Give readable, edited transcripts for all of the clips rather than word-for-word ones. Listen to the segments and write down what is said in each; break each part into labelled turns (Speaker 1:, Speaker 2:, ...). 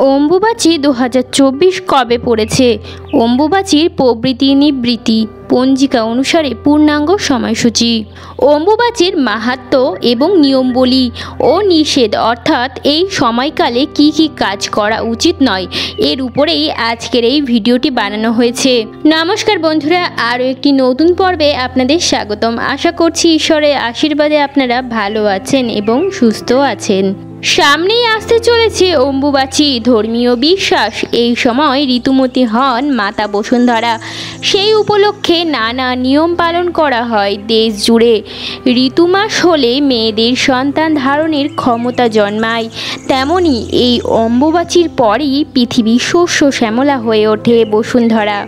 Speaker 1: অম্বুবাচী 2024 কবে পড়েছে? অম্বুবাচীর প্রবৃত্তি নিবৃত্তি পঞ্জিকা অনুসারে পূর্ণাঙ্গ সময়সূচি। অম্বুবাচীর মাহাত্ম্য এবং নিয়মবলী ও নিষেধ, অর্থাৎ এই সময়কালে কি কি কাজ করা উচিত নয়, এর উপরেই আজকের এই ভিডিওটি বানানো হয়েছে। নমস্কার বন্ধুরা, আরও একটি নতুন পর্বে আপনাদের স্বাগতম। আশা করছি ঈশ্বরের আশীর্বাদে আপনারা ভালো আছেন এবং সুস্থ আছেন। সামনেই আসতে চলেছে অম্বুবাচী। ধর্মীয় বিশ্বাস এই সময় ঋতুমতী হন মাতা বসুন্ধরা। সেই উপলক্ষে নানা নিয়ম পালন করা হয় দেশ জুড়ে। ঋতুমাস হলে মেয়েদের সন্তান ধারণের ক্ষমতা জন্মায়, তেমনি এই অম্বুবাচীর পরই পৃথিবী শস্য শ্যামলা হয়ে ওঠে বসুন্ধরা।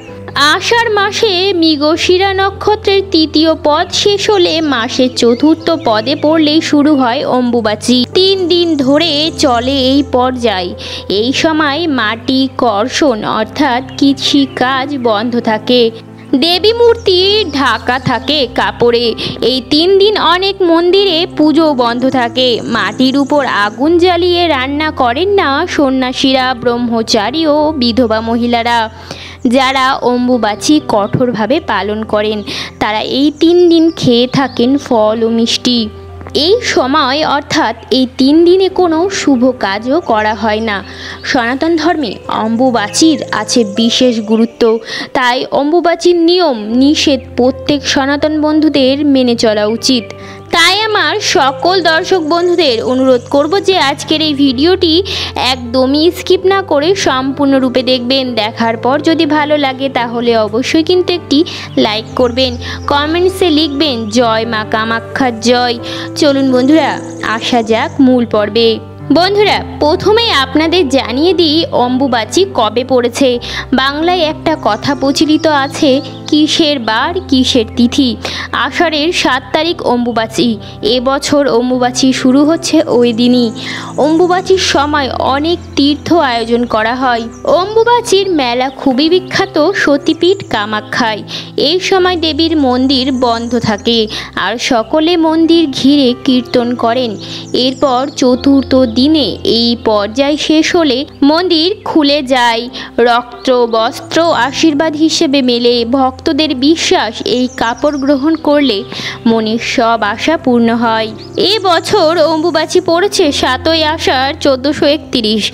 Speaker 1: আষাঢ় মাসে মৃগশিরা নক্ষত্রের তৃতীয় পদ শেষ হলে মাসের চতুর্থ পদে পড়লেই শুরু হয় অম্বুবাচী। 3 দিন ধরে চলে এই পর্যায়। এই সময় মাটি কর্ষণ অর্থাৎ কৃষি কাজ বন্ধ থাকে। দেবী মূর্তি ঢাকা থাকে কাপড়ে। এই 3 দিন অনেক মন্দিরে পুজো বন্ধ থাকে। মাটির উপর আগুন জ্বালিয়ে রান্না করেন না সন্ন্যাসীরা, ব্রহ্মচারী ও বিধবা মহিলারা। যারা অম্বুবাচী কঠোরভাবে পালন করেন তারা এই 3 দিন খেয়ে থাকেন ফল ও মিষ্টি। এই সময় অর্থাৎ এই 3 দিনে কোনো শুভ কাজও করা হয় না। সনাতন ধর্মে অম্বুবাচীর আছে বিশেষ গুরুত্ব, তাই অম্বুবাচীর নিয়ম নিষেধ প্রত্যেক সনাতন বন্ধুদের মেনে চলা উচিত। তাই আমার সকল দর্শক বন্ধুদের অনুরোধ করব যে আজকের এই ভিডিওটি একদমই স্কিপ না করে সম্পূর্ণরূপে দেখবেন। দেখার পর যদি ভালো লাগে তাহলে অবশ্যই কিন্তু একটি লাইক করবেন, কমেন্টসে লিখবেন জয় মা কামাখ্যার জয়। চলুন বন্ধুরা আসা যাক মূল পর্বে। বন্ধুরা, প্রথমেই আপনাদের জানিয়ে দিই অম্বুবাচী কবে পড়েছে। বাংলায় একটা কথা প্রচলিত আছে, কিসের বার কিসের তিথি। আষাঢ়ের 7 তারিখ অম্বুবাচী। এবছর অম্বুবাচী শুরু হচ্ছে ওই দিনই। অম্বুবাচীর সময় অনেক তীর্থ আয়োজন করা হয়। অম্বুবাচীর মেলা খুবই বিখ্যাত সতীপীঠ কামাখ্যায়। এই সময় দেবীর মন্দির বন্ধ থাকে আর সকলে মন্দির ঘিরে কীর্তন করেন। এরপর চতুর্থ দিনে এই পর্যায় শেষ হলে মন্দির খুলে যায়। রক্ত বস্ত্র আশীর্বাদ হিসেবে মেলে। ভক্তদের বিশ্বাস এই কাপড় গ্রহণ করলে মনের সব আশা পূর্ণ হয়। এ বছর অম্বুবাচী পড়েছে 7ই আষাঢ় 1431,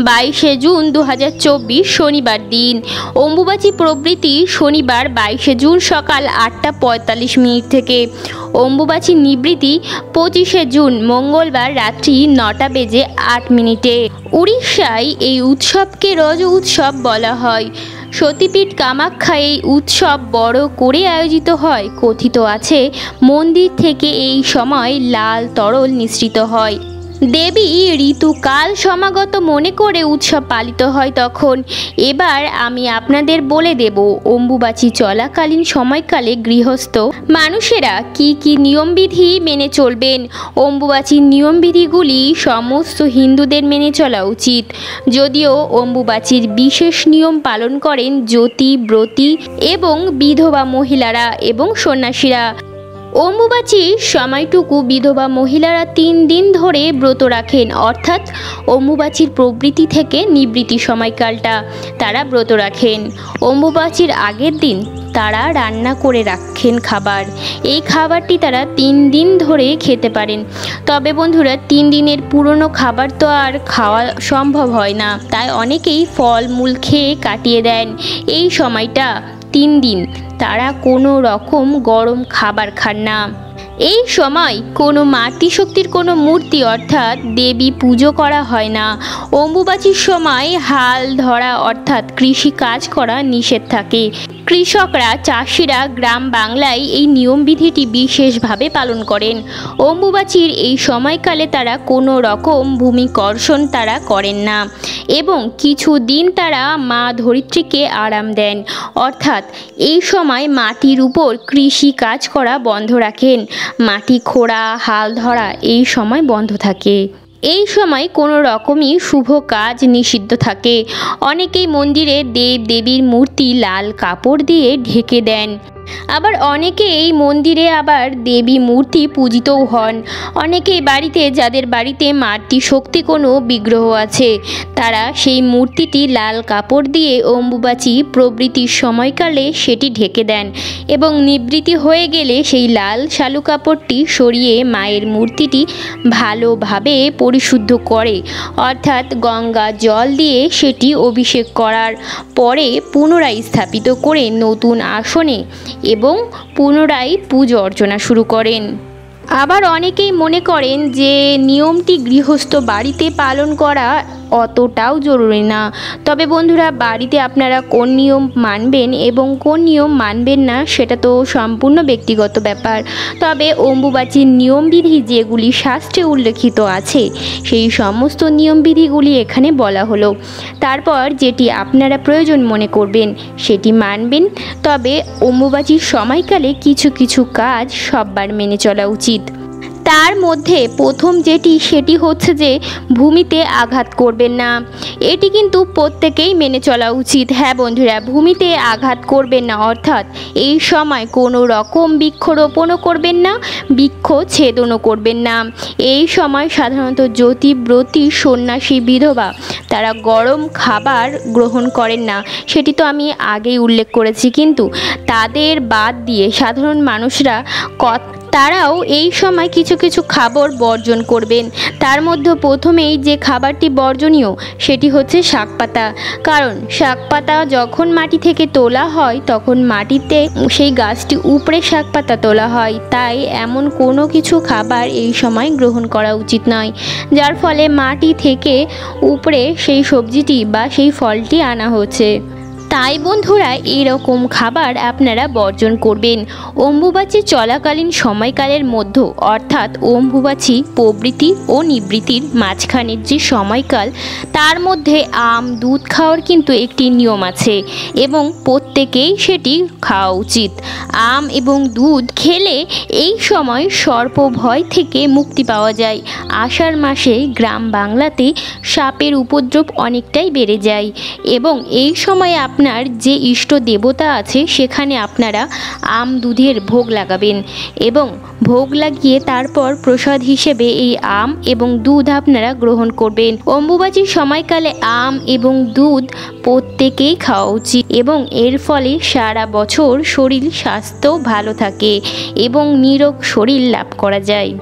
Speaker 1: 22শে জুন 2024 শনিবার দিন। অম্বুবাচী প্রবৃত্তি শনিবার 22শে জুন সকাল 8টা 45 মিনিট থেকে। অম্বুবাচী নিবৃত্তি 25শে জুন মঙ্গলবার রাত্রি 9টা বেজে 8 মিনিটে। উড়িষ্যায় এই উৎসবকে রজ উৎসব বলা হয়। সতীপীঠ কামাখ্যা এই উৎসব বড় করে আয়োজিত হয়। কথিত আছে মন্দির থেকে এই সময় লাল তরল নিঃসৃত হয়। দেবী ঋতুকাল সমাগত মনে করে উৎসব পালিত হয় তখন। এবার আমি আপনাদের বলে দেব অম্বুবাচী চলাকালীন সময়কালে গৃহস্থ মানুষেরা কি কি নিয়মবিধি মেনে চলবেন। অম্বুবাচীর নিয়মবিধিগুলি সমস্ত হিন্দুদের মেনে চলা উচিত। যদিও অম্বুবাচীর বিশেষ নিয়ম পালন করেন জ্যোতি ব্রতী এবং বিধবা মহিলারা এবং সন্ন্যাসীরা। অম্বুবাচীর সময়টুকু বিধবা মহিলারা 3 দিন ধরে ব্রত রাখেন, অর্থাৎ অম্বুবাচীর প্রবৃত্তি থেকে নিবৃত্তি সময়কালটা তারা ব্রত রাখেন। অম্বুবাচীর আগের দিন তারা রান্না করে রাখেন খাবার। এই খাবারটি তারা 3 দিন ধরে খেতে পারেন। তবে বন্ধুরা 3 দিনের পুরনো খাবার তো আর খাওয়া সম্ভব হয় না, তাই অনেকেই ফল মূল খেয়ে কাটিয়ে দেন। এই সময়টা 3 দিন তারা কোনো রকম গরম খাবার খান না। এই সময় কোনো মাতৃশক্তির কোনো মূর্তি অর্থাৎ দেবী পুজো করা হয় না। অম্বুবাচীর সময় হাল ধরা অর্থাৎ কৃষি কাজ করা নিষেধ থাকে। কৃষকরা চাষিরা গ্রাম বাংলায় এই নিয়মবিধিটি বিশেষভাবে পালন করেন। অম্বুবাচীর এই সময়কালে তারা কোনো রকম ভূমি কর্ষণ তারা করেন না এবং কিছু দিন তারা মা ধরিত্রীকে আরাম দেন, অর্থাৎ এই সময় মাটির উপর কৃষি কাজ করা বন্ধ রাখেন। মাটি খোঁড়া হাল ধরা এই সময় বন্ধ থাকে। এই সময় কোনো রকমই শুভ কাজ নিষিদ্ধ থাকে। অনেকেই মন্দিরে দেব দেবীর মূর্তি লাল কাপড় দিয়ে ঢেকে দেন। আবার অনেকে এই মন্দিরে আবার দেবী মূর্তি পূজিতও হন। অনেকেই বাড়িতে, যাদের বাড়িতে মাতৃশক্তি কোনো বিগ্রহ আছে, তারা সেই মূর্তিটি লাল কাপড় দিয়ে অম্বুবাচী প্রভৃতির সময়কালে সেটি ঢেকে দেন এবং নিবৃত্তি হয়ে গেলে সেই লাল শালু কাপড়টি সরিয়ে মায়ের মূর্তিটি ভালোভাবে পরিশুদ্ধ করে, অর্থাৎ গঙ্গা জল দিয়ে সেটি অভিষেক করার পরে পুনরায় স্থাপিত করে নতুন আসনে এবং পুনরায় পুজো অর্চনা শুরু করেন। আবার অনেকেই মনে করেন যে নিয়মটি গৃহস্থ বাড়িতে পালন করা অতটাও জরুরি না। তবে বন্ধুরা, বাড়িতে আপনারা কোন নিয়ম মানবেন এবং কোন নিয়ম মানবেন না সেটা তো সম্পূর্ণ ব্যক্তিগত ব্যাপার। তবে অম্বুবাচীর নিয়মবিধি যেগুলি শাস্ত্রে উল্লেখিত আছে সেই সমস্ত নিয়মবিধিগুলি এখানে বলা হলো। তারপর যেটি আপনারা প্রয়োজন মনে করবেন সেটি মানবেন। তবে অম্বুবাচীর সময়কালে কিছু কিছু কাজ সববার মেনে চলা উচিত। তার মধ্যে প্রথম সেটি হচ্ছে যে ভূমিতে আঘাত করবেন না। এটি কিন্তু প্রত্যেকেই মেনে চলা উচিত। হ্যাঁ বন্ধুরা, ভূমিতে আঘাত করবেন না, অর্থাৎ এই সময় কোনো রকম বৃক্ষরোপণও করবেন না, বৃক্ষ ছেদনও করবেন না। এই সময় সাধারণত জ্যোতিব্রতী সন্ন্যাসী বিধবা তারা গরম খাবার গ্রহণ করেন না, সেটি তো আমি আগেই উল্লেখ করেছি। কিন্তু তাদের বাদ দিয়ে সাধারণ মানুষরা তারাও এই সময় কিছু কিছু খাবার বর্জন করবেন। তার মধ্যে প্রথমেই যে খাবারটি বর্জনীয় সেটি হচ্ছে শাকপাতা। কারণ শাকপাতা যখন মাটি থেকে তোলা হয় তখন মাটিতে সেই গাছটি উপড়ে শাকপাতা তোলা হয়, তাই এমন কোনো কিছু খাবার এই সময় গ্রহণ করা উচিত নয় যার ফলে মাটি থেকে উপড়ে সেই সবজিটি বা সেই ফলটি আনা হচ্ছে। তাই বন্ধুরা, এরকম খাবার আপনারা বর্জন করবেন। অম্বুবাচী চলাকালীন সময়কালের মধ্যে, অর্থাৎ অম্বুবাচী প্রবৃত্তি ও নিবৃত্তির মাঝখানের যে সময়কাল, তার মধ্যে আম দুধ খাওয়ার কিন্তু একটি নিয়ম আছে এবং প্রত্যেকেই সেটি খাওয়া উচিত। আম এবং দুধ খেলে এই সময় সর্প ভয় থেকে মুক্তি পাওয়া যায়। আষাঢ় মাসে গ্রাম বাংলাতে সাপের উপদ্রব অনেকটাই বেড়ে যায় এবং এই সময় আপনার যে ইষ্ট দেবতা আছে সেখানে আপনারা আম দুধের ভোগ লাগাবেন এবং ভোগ লাগিয়ে তারপর প্রসাদ হিসেবে এই আম এবং দুধ আপনারা গ্রহণ করবেন। অম্বুবাচীর সময়কালে আম এবং দুধ প্রত্যেকেই খাওয়া উচিত এবং এর ফলে সারা বছর শরীর স্বাস্থ্য ভালো থাকে এবং নিরোগ শরীর লাভ করা যায়।